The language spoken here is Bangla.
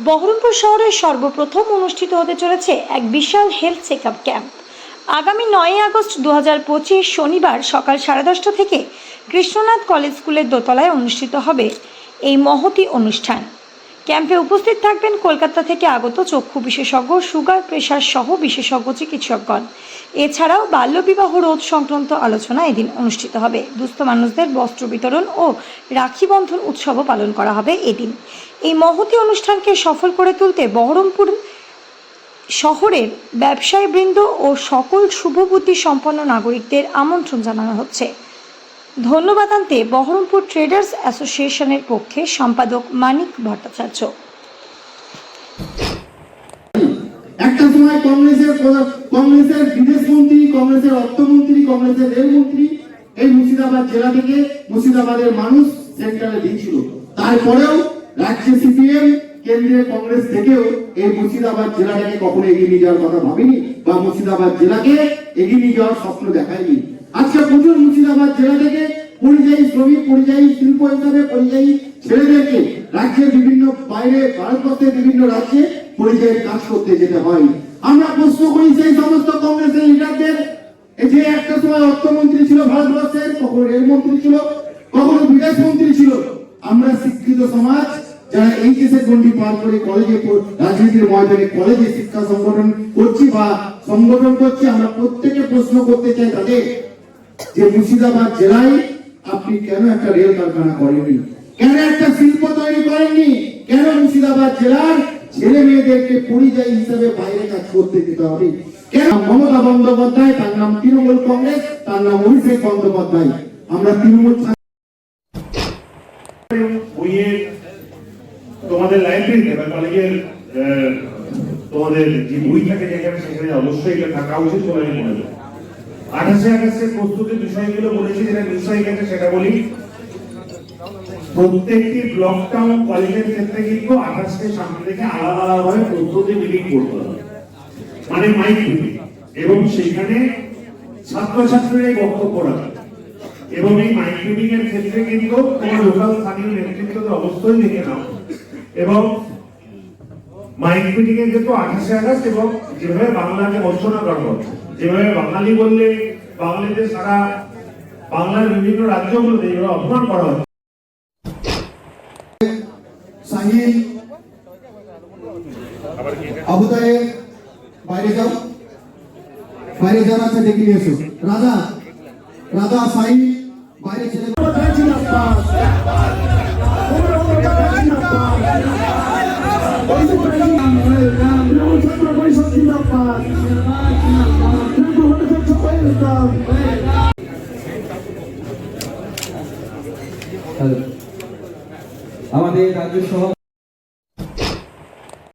বহরমপুর শহরে সর্বপ্রথম অনুষ্ঠিত হতে চলেছে এক বিশাল হেলথ চেকআপ ক্যাম্প। আগামী 9 আগস্ট 2025 শনিবার সকাল 10:30 থেকে কৃষ্ণনাথ কলেজ স্কুলের দোতলায় অনুষ্ঠিত হবে এই মহতি অনুষ্ঠান। ক্যাম্পে উপস্থিত থাকবেন কলকাতা থেকে আগত চক্ষু বিশেষজ্ঞ, সুগার, প্রেশার সহ বিশেষজ্ঞ চিকিৎসকগণ। এছাড়াও বাল্যবিবাহ রোধ সংক্রান্ত আলোচনা এদিন অনুষ্ঠিত হবে। দুস্থ মানুষদের বস্ত্র বিতরণ ও রাখি বন্ধন উৎসবও পালন করা হবে এদিন। এই মহতি অনুষ্ঠানকে সফল করে তুলতে বহরমপুর শহরের ব্যবসায়ীবৃন্দ ও সকল শুভবুদ্ধি সম্পন্ন নাগরিকদের আমন্ত্রণ জানানো হচ্ছে। ধন্যবাদ আনতে বহরমপুর ট্রেডার্স অ্যাসোসিয়েশনের পক্ষে সম্পাদক মানিক ভট্টাচার্য। একটা সময় কংগ্রেসের বিদেশ মন্ত্রী, কংগ্রেসের অর্থমন্ত্রী, কংগ্রেসের রেলমন্ত্রী এই মুর্শিদাবাদ জেলা থেকে মুর্শিদাবাদের মানুষ সেন্ট্রালে দিয়েছিল। তারপরেও রাজ্যে সিপিএম, কেন্দ্রীয় কংগ্রেস থেকেও এই মুর্শিদাবাদ জেলাটাকে কখনো এগিয়ে নিয়ে যাওয়ার কথা ভাবেনি বা মুর্শিদাবাদ জেলাকে এগিয়ে নিয়ে যাওয়ার স্বপ্ন দেখায়নি। আজকে প্রচুর মুর্শিদাবাদ জেলা থেকে পরিযায়ী শ্রমিক, পরিযায়ী শিল্প হিসাবে পরিযায়ী ছেলেদেরকে রাজ্যের বিভিন্ন বাইরে, ভারতবর্ষের বিভিন্ন রাজ্যে পরিযায়ী কাজ করতে যেতে হয়। আমরা প্রশ্ন করি সেই সমস্ত কংগ্রেসের লিডারদের, যে একটা সময় অর্থমন্ত্রী ছিল ভারতবর্ষের, কখনো রেলমন্ত্রী ছিল, কখনো বিদেশ মন্ত্রী ছিল। আমরা শিক্ষিত সমাজ যারা এইচএসের গণ্ডি পার করে কলেজে, রাজনীতির ময়দানে কলেজে শিক্ষা সংগঠন করছি বা সংগঠন করছি, আমরা প্রত্যেকে প্রশ্ন করতে চাই তাদের যে মুর্শিদাবাদ জেলায় আপনি কেন একটা রেল কারখানা করেননি, কেন একটা শিল্প তৈরি করেননি, কেন মুর্শিদাবাদ জেলার ছেলে মেয়েদেরকে পরিযায়ী হিসেবে বাইরে কাজ করতে দিতে হবে? কেন মমতা বন্দ্যোপাধ্যায়, তার নাম তৃণমূল কংগ্রেস, তার নাম অভিষেক বন্দ্যোপাধ্যায়, আমরা তৃণমূল বইয়ের তোমাদের লাইব্রেরিতে বা কলেজের তোমাদের যে বই থাকে যেখানে, সেখানে অবশ্যই এটা থাকা উচিত বলে আমি মনে করি। 28 আগস্টের প্রস্তুতির বিষয়গুলো বলেছি, যেটা বিষয় গেছে সেটা বলি। প্রত্যেকটি ব্লক টাউন কলেজের ক্ষেত্রে কিন্তু 28 সামনে থেকে আলাদা আলাদাভাবে প্রস্তুতি মিটিং করতে হবে, মানে মাইক মিটিং, এবং সেখানে ছাত্রছাত্রীরাই বক্তব্য রাখে। এবং এই মাইক মিটিং এর ক্ষেত্রে কিন্তু তোমার লোকাল স্থানীয় নেতৃত্বদের অবশ্যই দেখে নাও। এবং মাইক মিটিং এর কিন্তু 28 আগস্ট এবং যেভাবে বাংলাকে বঞ্চনা করা হচ্ছে, যেভাবে বাঙালি বললে বাঙালিদের সারা বাংলার বিভিন্ন রাজ্যগুলোতে যেভাবে অপমান করা হচ্ছে। সাহিল আবুদায়ে বাইরে যাও, বাইরে যারা আছে ডেকে নিয়ে এসো। রাজা রাজা সাহিল বাইরে ছেলে আমাদের রাজ্য সভা